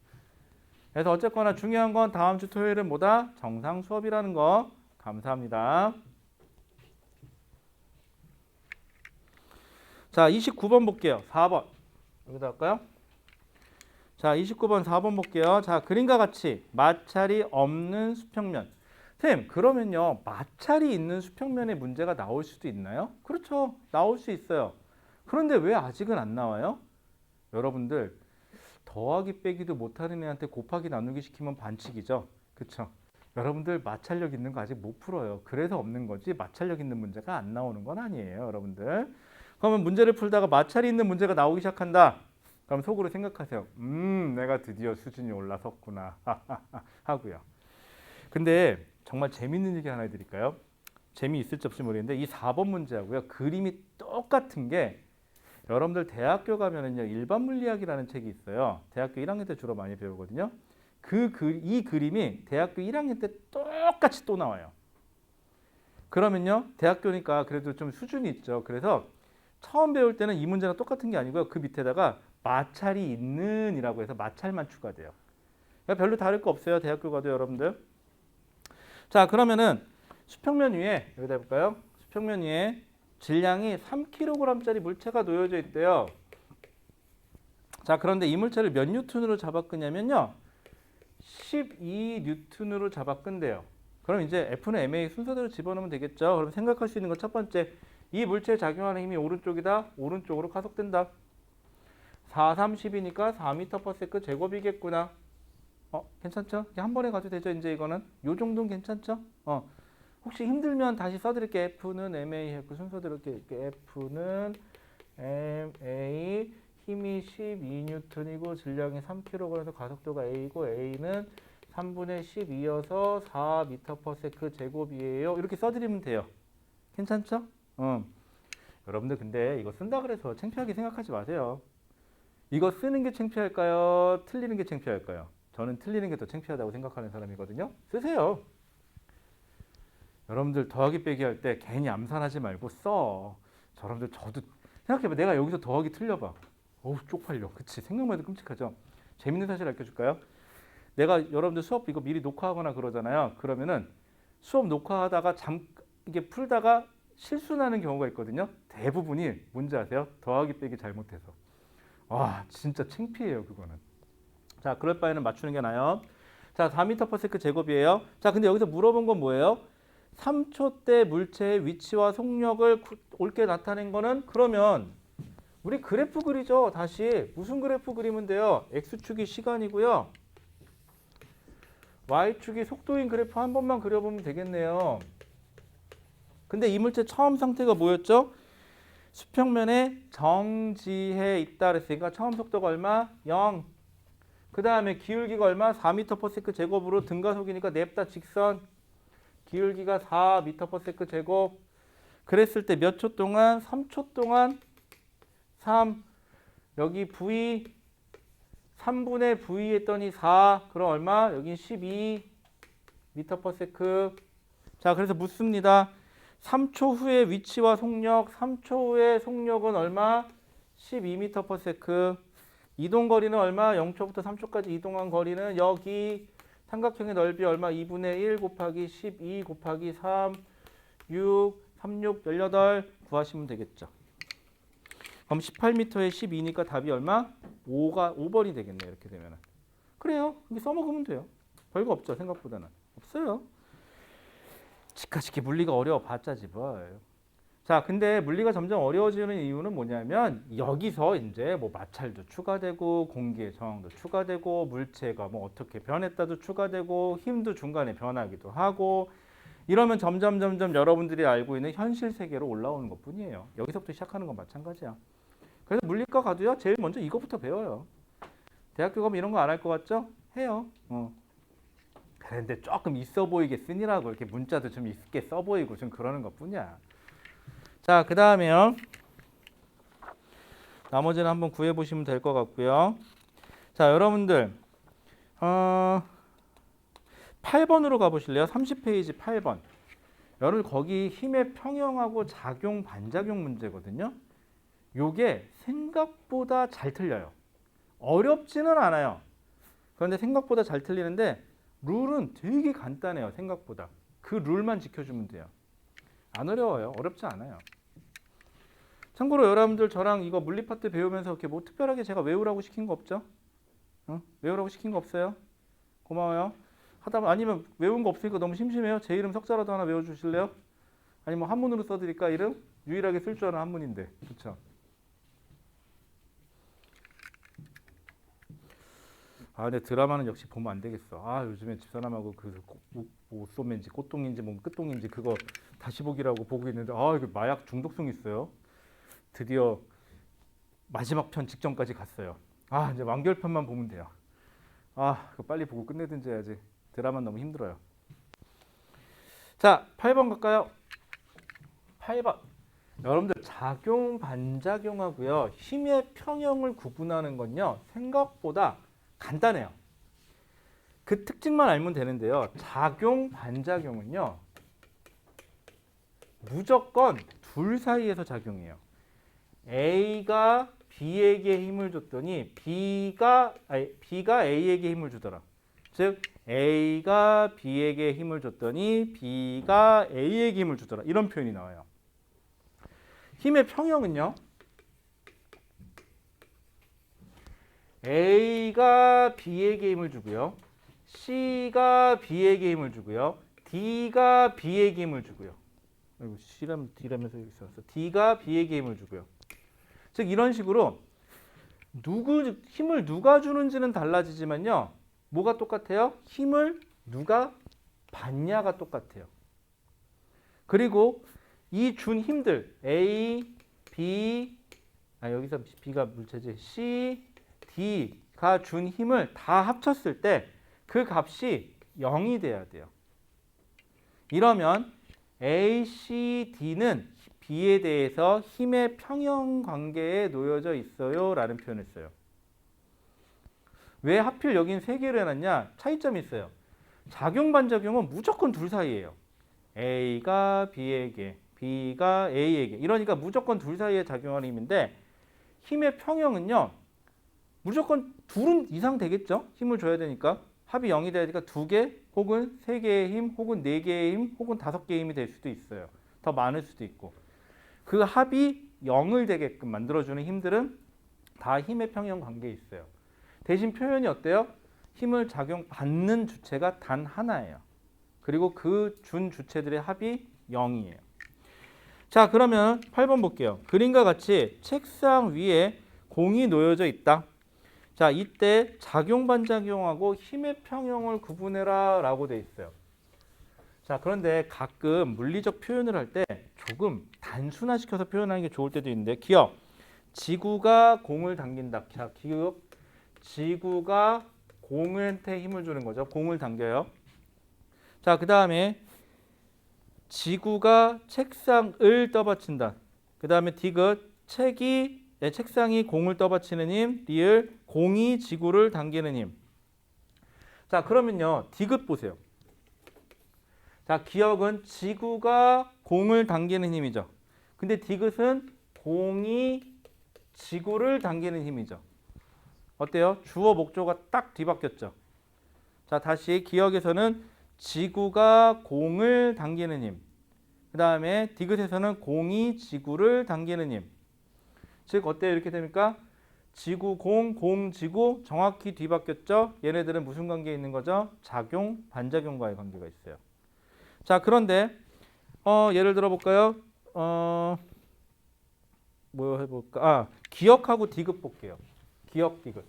그래서 어쨌거나 중요한 건 다음 주 토요일은 뭐다? 정상 수업이라는 거. 감사합니다. 자, 29번 볼게요. 4번. 여기다 할까요? 자, 29번 4번 볼게요. 자, 그림과 같이 마찰이 없는 수평면. 선생님, 그러면요. 마찰이 있는 수평면에 문제가 나올 수도 있나요? 그렇죠. 나올 수 있어요. 그런데 왜 아직은 안 나와요? 여러분들 더하기 빼기도 못하는 애한테 곱하기 나누기 시키면 반칙이죠. 그렇죠? 여러분들 마찰력 있는 거 아직 못 풀어요. 그래서 없는 거지 마찰력 있는 문제가 안 나오는 건 아니에요. 여러분들. 그러면 문제를 풀다가 마찰이 있는 문제가 나오기 시작한다. 그럼 속으로 생각하세요. 내가 드디어 수준이 올라섰구나 하고요. 근데 정말 재밌는 얘기 하나 해드릴까요? 재미있을지 없을지 모르겠는데 이 4번 문제하고요. 그림이 똑같은 게 여러분들 대학교 가면은요. 일반 물리학이라는 책이 있어요. 대학교 1학년 때 주로 많이 배우거든요. 이 그림이 대학교 1학년 때 똑같이 또 나와요. 그러면요. 대학교니까 그래도 좀 수준이 있죠. 그래서 처음 배울 때는 이 문제랑 똑같은 게 아니고요. 그 밑에다가 마찰이 있는 이라고 해서 마찰만 추가돼요. 그러니까 별로 다를 거 없어요. 대학교 가도 여러분들. 자, 그러면은 수평면 위에 여기다 해볼까요? 수평면 위에 질량이 3kg짜리 물체가 놓여져 있대요. 자, 그런데 이 물체를 몇 뉴턴으로 잡아끄냐면요. 12뉴턴으로 잡아끈대요. 그럼 이제 F는 MA 순서대로 집어넣으면 되겠죠. 그럼 생각할 수 있는 건 첫 번째. 이 물체에 작용하는 힘이 오른쪽이다. 오른쪽으로 가속된다. 4, 30이니까 4m/s 제곱이겠구나. 괜찮죠? 한 번에 가도 되죠. 이제 이거는 요 정도는 괜찮죠? 혹시 힘들면 다시 써드릴게요. F는 MA 했고 순서대로 이렇게 F는 MA 힘이 12N이고 질량이 3kg에서 가속도가 A고 A는 3분의 12여서 4m/s 제곱이에요. 이렇게 써드리면 돼요. 괜찮죠? 여러분들 근데 이거 쓴다 그래서 창피하게 생각하지 마세요. 이거 쓰는 게 창피할까요? 틀리는 게 창피할까요? 저는 틀리는 게 더 창피하다고 생각하는 사람이거든요. 쓰세요. 여러분들 더하기 빼기 할 때 괜히 암산하지 말고 써. 여러분들 저도 생각해봐. 내가 여기서 더하기 틀려봐. 어우 쪽팔려. 그치? 생각만 해도 끔찍하죠? 재밌는 사실 알려줄까요? 내가 여러분들 수업 이거 미리 녹화하거나 그러잖아요. 그러면은 수업 녹화하다가 이게 풀다가 실수 나는 경우가 있거든요. 대부분이 뭔지 아세요? 더하기 빼기 잘못해서. 진짜 창피해요 그거는. 자, 그럴 바에는 맞추는 게 나아요. 자, 4m/s 제곱이에요. 자, 근데 여기서 물어본 건 뭐예요? 3초 때 물체의 위치와 속력을 옳게 나타낸 거는 그러면 우리 그래프 그리죠. 다시 무슨 그래프 그리면 돼요? X축이 시간이고요. Y축이 속도인 그래프 한 번만 그려보면 되겠네요. 근데 이 물체 처음 상태가 뭐였죠? 수평면에 정지해 있다 그랬으니까 처음 속도가 얼마? 0. 그 다음에 기울기가 얼마? 4m/s 제곱으로 등가속이니까 냅다 직선. 기울기가 4m/s 제곱. 그랬을 때 몇 초 동안? 3초 동안 3. 여기 V 3분의 V 했더니 4. 그럼 얼마? 여긴 12m/s. 자, 그래서 묻습니다. 3초 후의 위치와 속력. 3초 후의 속력은 얼마? 12m/s. 이동 거리는 얼마? 0초부터 3초까지 이동한 거리는 여기 삼각형의 넓이 얼마? 2분의 1 곱하기 12 곱하기 3, 6, 3, 6, 18 구하시면 되겠죠. 그럼 18m에 12니까 답이 얼마? 5번이 되겠네요. 이렇게 되면은. 그래요. 이게 써먹으면 돼요. 별거 없죠. 생각보다는. 없어요. 치카치키 물리가 어려워봤자지 뭘. 자, 근데 물리가 점점 어려워지는 이유는 뭐냐면 여기서 이제 뭐 마찰도 추가되고 공기의 저항도 추가되고 물체가 뭐 어떻게 변했다도 추가되고 힘도 중간에 변하기도 하고 이러면 점점 여러분들이 알고 있는 현실 세계로 올라오는 것뿐이에요. 여기서부터 시작하는 건 마찬가지야. 그래서 물리과 가도요. 제일 먼저 이것부터 배워요. 대학교 가면 이런 거 안 할 것 같죠? 해요. 그런데 조금 있어 보이게 쓰니라고 이렇게 문자도 좀 있게 써 보이고 좀 그러는 것뿐이야. 자, 그 다음에요. 나머지는 한번 구해 보시면 될 것 같고요. 자, 여러분들 8번으로 가보실래요? 30페이지 8번. 여러분 거기 힘의 평형하고 작용, 반작용 문제거든요. 요게 생각보다 잘 틀려요. 어렵지는 않아요. 그런데 생각보다 잘 틀리는데 룰은 되게 간단해요. 생각보다. 그 룰만 지켜주면 돼요. 안 어려워요. 어렵지 않아요. 참고로 여러분들 저랑 이거 물리 파트 배우면서 이렇게 뭐 특별하게 제가 외우라고 시킨 거 없죠? 외우라고 시킨 거 없어요? 고마워요. 아니면 외운 거 없으니까 너무 심심해요? 제 이름 석자라도 하나 외워주실래요? 아니면 한문으로 써드릴까 이름? 유일하게 쓸 줄 아는 한문인데. 그렇죠? 아, 근데 드라마는 역시 보면 안 되겠어. 아, 요즘에 집사람하고 그 옷소매인지 꽃동인지 뭐 끝동인지 그거 다시 보기라고 보고 있는데 아, 이거 마약 중독성 있어요. 드디어 마지막 편 직전까지 갔어요. 아, 이제 완결편만 보면 돼요. 아, 그거 빨리 보고 끝내든지 해야지. 드라마는 너무 힘들어요. 자, 8번 갈까요? 8번. 여러분들 작용, 반작용하고요. 힘의 평형을 구분하는 건요. 생각보다 간단해요. 그 특징만 알면 되는데요. 작용, 반작용은요. 무조건 둘 사이에서 작용해요. A가 B에게 힘을 줬더니 B가 A에게 힘을 주더라. 즉 A가 B에게 힘을 줬더니 B가 A에게 힘을 주더라. 이런 표현이 나와요. 힘의 평형은요. A가 B에게 힘을 주고요. C가 B에게 힘을 주고요. D가 B에게 힘을 주고요. 아이고, C라면 D라면서 여기 있었어. D가 B에게 힘을 주고요. 즉 이런 식으로 힘을 누가 주는지는 달라지지만요. 뭐가 똑같아요? 힘을 누가 받냐가 똑같아요. 그리고 이 준 힘들 A, B, 여기서 B가 물체지. C, D가 준 힘을 다 합쳤을 때 그 값이 0이 돼야 돼요. 이러면 A, C, D는 B에 대해서 힘의 평형 관계에 놓여져 있어요 라는 표현을 써요. 왜 하필 여긴 세 개로 해놨냐? 차이점이 있어요. 작용, 반작용은 무조건 둘 사이예요. A가 B에게, B가 A에게. 이러니까 무조건 둘 사이에 작용하는 힘인데 힘의 평형은요. 무조건 둘은 이상 되겠죠? 힘을 줘야 되니까. 합이 0이 돼야 되니까 2개 혹은 3개의 힘 혹은 4개의 힘 혹은 5개의 힘이 될 수도 있어요. 더 많을 수도 있고. 그 합이 0을 되게끔 만들어주는 힘들은 다 힘의 평형 관계에 있어요. 대신 표현이 어때요? 힘을 받는 주체가 단 하나예요. 그리고 그 준 주체들의 합이 0이에요. 자, 그러면 8번 볼게요. 그림과 같이 책상 위에 공이 놓여져 있다. 자, 이때 작용, 반작용하고 힘의 평형을 구분해라 라고 돼 있어요. 자, 그런데 가끔 물리적 표현을 할 때 조금 단순화시켜서 표현하는 게 좋을 때도 있는데 기억, 지구가 공을 당긴다. 자, 기억, 지구가 공한테 힘을 주는 거죠. 공을 당겨요. 자, 그 다음에 지구가 책상을 떠받친다. 그 다음에 디귿, 책상이 공을 떠받치는 힘, 리을, 공이 지구를 당기는 힘. 자, 그러면요. 디귿 보세요. 자, 기억은 지구가 공을 당기는 힘이죠. 근데 디귿은 공이 지구를 당기는 힘이죠. 어때요? 주어 목조가 딱 뒤바뀌었죠. 자, 다시 기억에서는 지구가 공을 당기는 힘. 그 다음에 디귿에서는 공이 지구를 당기는 힘. 즉 어때요? 이렇게 됩니까? 지구, 공, 공, 지구 정확히 뒤바뀌었죠? 얘네들은 무슨 관계에 있는 거죠? 작용, 반작용과의 관계가 있어요. 자, 그런데 예를 들어 볼까요? 뭐 해볼까? 기억하고 디귿 볼게요. 기억, 디귿.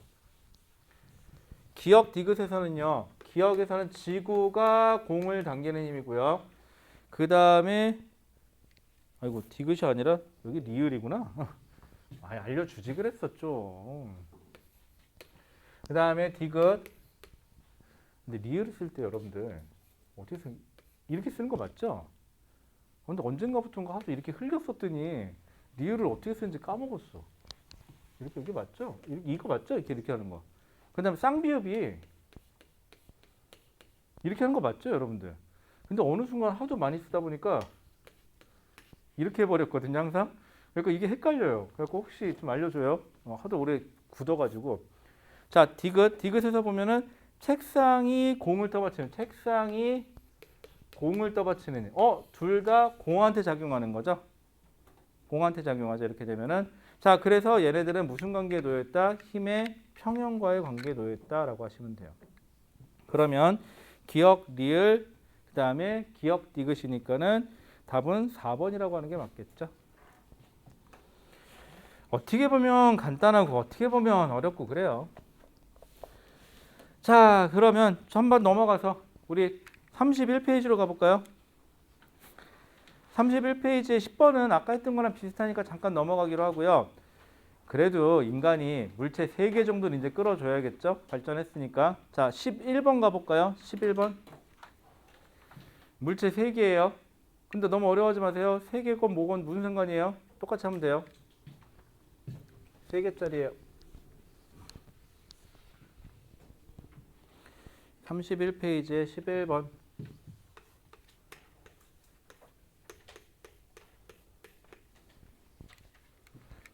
기억, 디귿에서는요. 기억에서는 지구가 공을 당기는 힘이고요. 그 다음에 아이고 디귿이 아니라 여기 리을이구나. 알려주지 그랬었죠. 그 다음에 디귿. 근데 리을을 쓸 때 여러분들 어떻게 이렇게 쓰는 거 맞죠? 근데 언젠가부터인가 하도 이렇게 흘렸었더니 리을을 어떻게 쓰는지 까먹었어. 이렇게 여기 맞죠? 이거 맞죠? 이렇게 하는 거. 그 다음에 쌍비읍이 이렇게 하는 거 맞죠, 여러분들? 근데 어느 순간 하도 많이 쓰다 보니까 이렇게 해버렸거든요, 항상. 그러니까 이게 헷갈려요. 그래서 혹시 좀 알려줘요. 하도 오래 굳어가지고. 자, 디귿에서 보면은 책상이 공을 떠받치는, 책상이 공을 떠받치는, 둘 다 공한테 작용하는 거죠. 공한테 작용하죠. 이렇게 되면은. 자, 그래서 얘네들은 무슨 관계에 놓여 있다? 힘의 평형과의 관계에 놓여 있다라고 하시면 돼요. 그러면 기억, 리을, 그 다음에 기억, 디귿이니까는 답은 4번이라고 하는 게 맞겠죠. 어떻게 보면 간단하고 어떻게 보면 어렵고 그래요. 자, 그러면 한번 넘어가서 우리 31페이지로 가볼까요? 31페이지의 10번은 아까 했던 거랑 비슷하니까 잠깐 넘어가기로 하고요. 그래도 인간이 물체 3개 정도는 이제 끌어줘야겠죠? 발전했으니까. 자, 11번 가볼까요? 11번. 물체 3개예요. 근데 너무 어려워하지 마세요. 3개건 뭐건 무슨 상관이에요? 똑같이 하면 돼요. 3개짜리예요. 31페이지에 11번.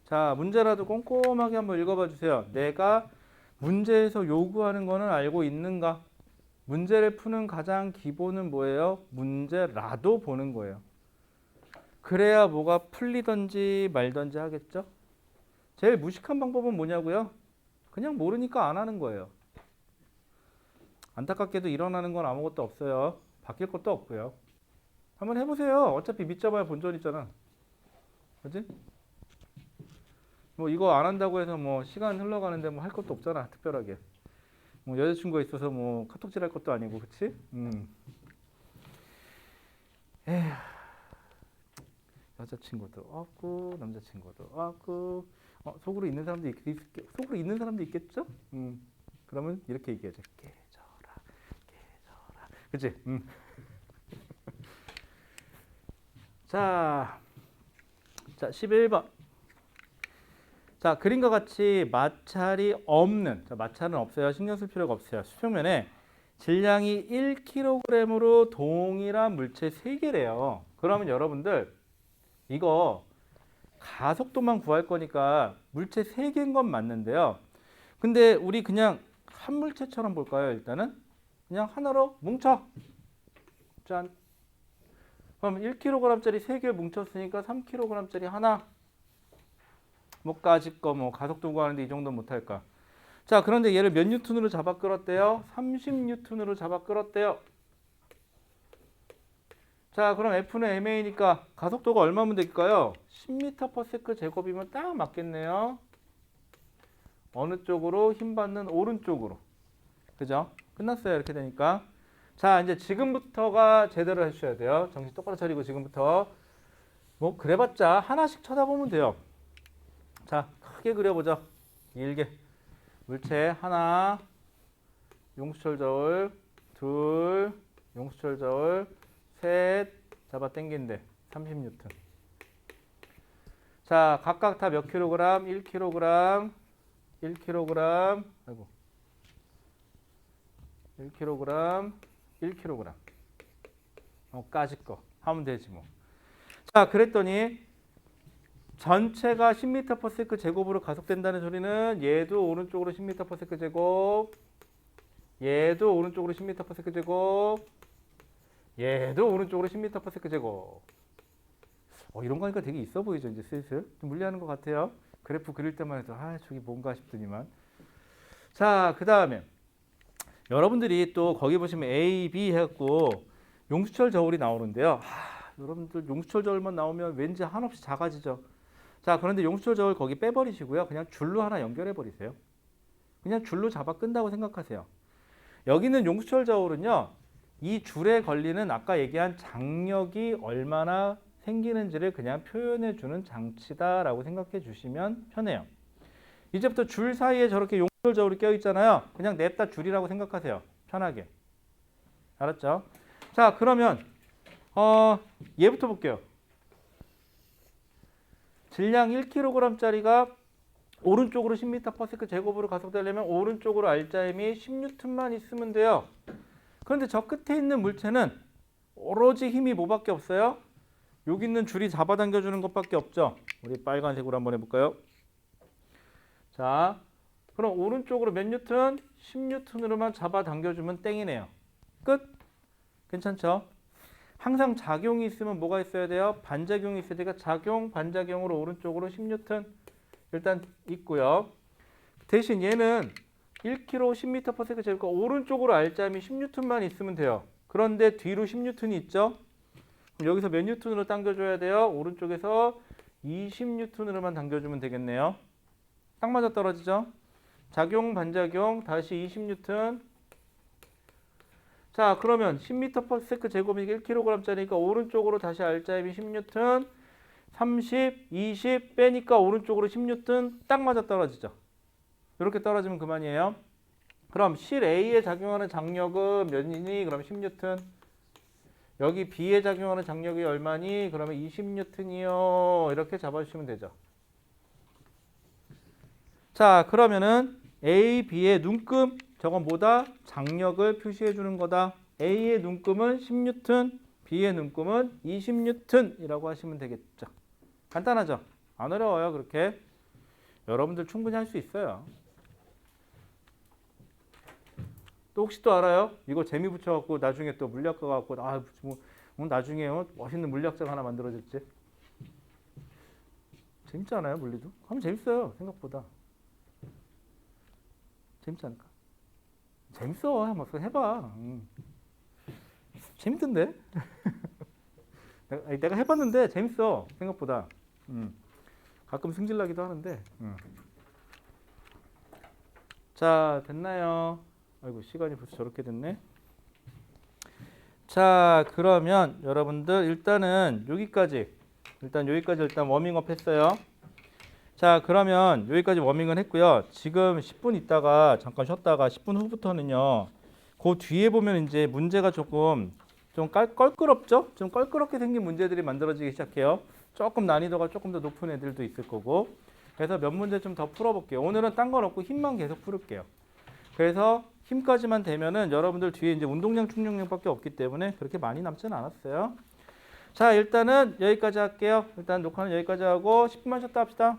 자, 문제라도 꼼꼼하게 한번 읽어봐 주세요. 내가 문제에서 요구하는 거는 알고 있는가? 문제를 푸는 가장 기본은 뭐예요? 문제라도 보는 거예요. 그래야 뭐가 풀리든지 말든지 하겠죠? 제일 무식한 방법은 뭐냐고요? 그냥 모르니까 안 하는 거예요. 안타깝게도 일어나는 건 아무것도 없어요. 바뀔 것도 없고요. 한번 해보세요. 어차피 믿자봐야 본전 있잖아. 그지? 뭐 이거 안 한다고 해서 뭐 시간 흘러가는데 뭐 할 것도 없잖아. 특별하게. 뭐 여자친구가 있어서 뭐 카톡질 할 것도 아니고, 그치? 에휴, 여자친구도 없고 남자친구도 없고 속으로 있는 사람도 속으로 있는 사람도 있겠죠? 그러면 이렇게 얘기하죠. 깨져라, 깨져라. 그치? 자, 11번. 자, 그림과 같이 마찰이 없는, 자, 마찰은 없어요. 신경 쓸 필요가 없어요. 수평면에 질량이 1kg으로 동일한 물체 3개래요. 그러면 여러분들 이거 가속도만 구할 거니까 물체 3개인 건 맞는데요. 근데 우리 그냥 한 물체처럼 볼까요? 일단은 그냥 하나로 뭉쳐. 짠. 그럼 1kg짜리 3개 뭉쳤으니까 3kg짜리 하나. 뭐까짓 거 뭐 가속도 구하는데 이 정도 못할까? 자, 그런데 얘를 몇 뉴턴으로 잡아 끌었대요? 30뉴턴으로 잡아 끌었대요. 자, 그럼 F는 ma니까 가속도가 얼마면 될까요? 10m/s 제곱이면 딱 맞겠네요. 어느 쪽으로? 힘 받는 오른쪽으로. 그죠? 끝났어요. 이렇게 되니까. 자, 이제 지금부터가 제대로 해주셔야 돼요. 정신 똑바로 차리고 지금부터. 뭐 그래봤자 하나씩 쳐다보면 돼요. 자, 크게 그려보죠. 길게. 물체 하나, 용수철 저울, 둘, 용수철 저울, 셋, 잡아 당긴대. 30뉴턴. 자, 각각 다 몇 킬로그램? 1kg, 1kg, 아이고. 1kg, 1kg. 까짓 거 하면 되지 뭐. 자, 그랬더니 전체가 10m/s 제곱으로 가속된다는 소리는 얘도 오른쪽으로 10m/s 제곱, 얘도 오른쪽으로 10m/s 제곱, 얘도 오른쪽으로 10m/s 제곱. 이런 거니까 되게 있어 보이죠. 이제 슬슬 좀 물리하는 것 같아요. 그래프 그릴 때만 해도 저기 뭔가 싶더니만. 자, 그 다음에 여러분들이 또 거기 보시면 A, B 해갖고 용수철 저울이 나오는데요. 여러분들 용수철 저울만 나오면 왠지 한없이 작아지죠. 자, 그런데 용수철 저울 거기 빼버리시고요. 그냥 줄로 하나 연결해 버리세요. 그냥 줄로 잡아 끈다고 생각하세요. 여기 있는 용수철 저울은요. 이 줄에 걸리는 아까 얘기한 장력이 얼마나 생기는지를 그냥 표현해 주는 장치다라고 생각해 주시면 편해요. 이제부터 줄 사이에 저렇게 용수철 저울이 껴 있잖아요. 그냥 냅다 줄이라고 생각하세요. 편하게. 알았죠? 자, 그러면 얘부터 볼게요. 질량 1kg짜리가 오른쪽으로 10m/s 제곱으로 가속되려면 오른쪽으로 R자임이 10N만 있으면 돼요. 그런데 저 끝에 있는 물체는 오로지 힘이 뭐밖에 없어요? 여기 있는 줄이 잡아당겨주는 것밖에 없죠. 우리 빨간색으로 한번 해볼까요? 자, 그럼 오른쪽으로 몇 뉴턴? 10N으로만 잡아당겨주면 땡이네요. 끝? 괜찮죠? 항상 작용이 있으면 뭐가 있어야 돼요? 반작용이 있어야 되니까 작용, 반작용으로 오른쪽으로 10N 일단 있고요. 대신 얘는 1kg 10m/s 제곱과 오른쪽으로 R자임이 10N만 있으면 돼요. 그런데 뒤로 10N이 있죠? 그럼 여기서 몇 N으로 당겨줘야 돼요? 오른쪽에서 20N으로만 당겨주면 되겠네요. 딱 맞아 떨어지죠? 작용, 반작용, 다시 20N. 자, 그러면 10m/s 제곱이 1kg짜리니까 오른쪽으로 다시 R자임이 10N, 30, 20 빼니까 오른쪽으로 10N 딱 맞아 떨어지죠. 이렇게 떨어지면 그만이에요. 그럼 실 A에 작용하는 장력은 몇이니? 그럼 10N. 여기 B에 작용하는 장력이 얼마니? 그러면 20N이요. 이렇게 잡아주시면 되죠. 자, 그러면은 A, B의 눈금, 저건 뭐다? 장력을 표시해 주는 거다. A의 눈금은 10N, B의 눈금은 20N이라고 하시면 되겠죠. 간단하죠? 안 어려워요, 그렇게. 여러분들 충분히 할 수 있어요. 또 혹시 또 알아요? 이거 재미 붙여갖고 나중에 또 물리학과 갖고 나중에 멋있는 물리학자가 하나 만들어질지. 재밌지 않아요, 물리도? 하면 재밌어요, 생각보다. 재밌지 않을까? 재밌어, 한번 해봐. 재밌던데? 내가 해봤는데 재밌어, 생각보다. 가끔 승질나기도 하는데. 자, 됐나요? 아이고, 시간이 벌써 저렇게 됐네. 자, 그러면 여러분들 일단은 여기까지 일단 워밍업 했어요. 자, 그러면 여기까지 워밍을 했고요. 지금 10분 있다가 잠깐 쉬었다가 10분 후부터는요. 그 뒤에 보면 이제 문제가 좀 껄끄럽죠? 좀 껄끄럽게 생긴 문제들이 만들어지기 시작해요. 조금 난이도가 조금 더 높은 애들도 있을 거고. 그래서 몇 문제 좀 더 풀어볼게요. 오늘은 딴 건 없고 힘만 계속 풀을게요. 그래서 힘까지만 되면은 여러분들 뒤에 이제 운동량 충족량밖에 없기 때문에 그렇게 많이 남지는 않았어요. 자, 일단은 여기까지 할게요. 일단 녹화는 여기까지 하고 10분만 쉬었다 합시다.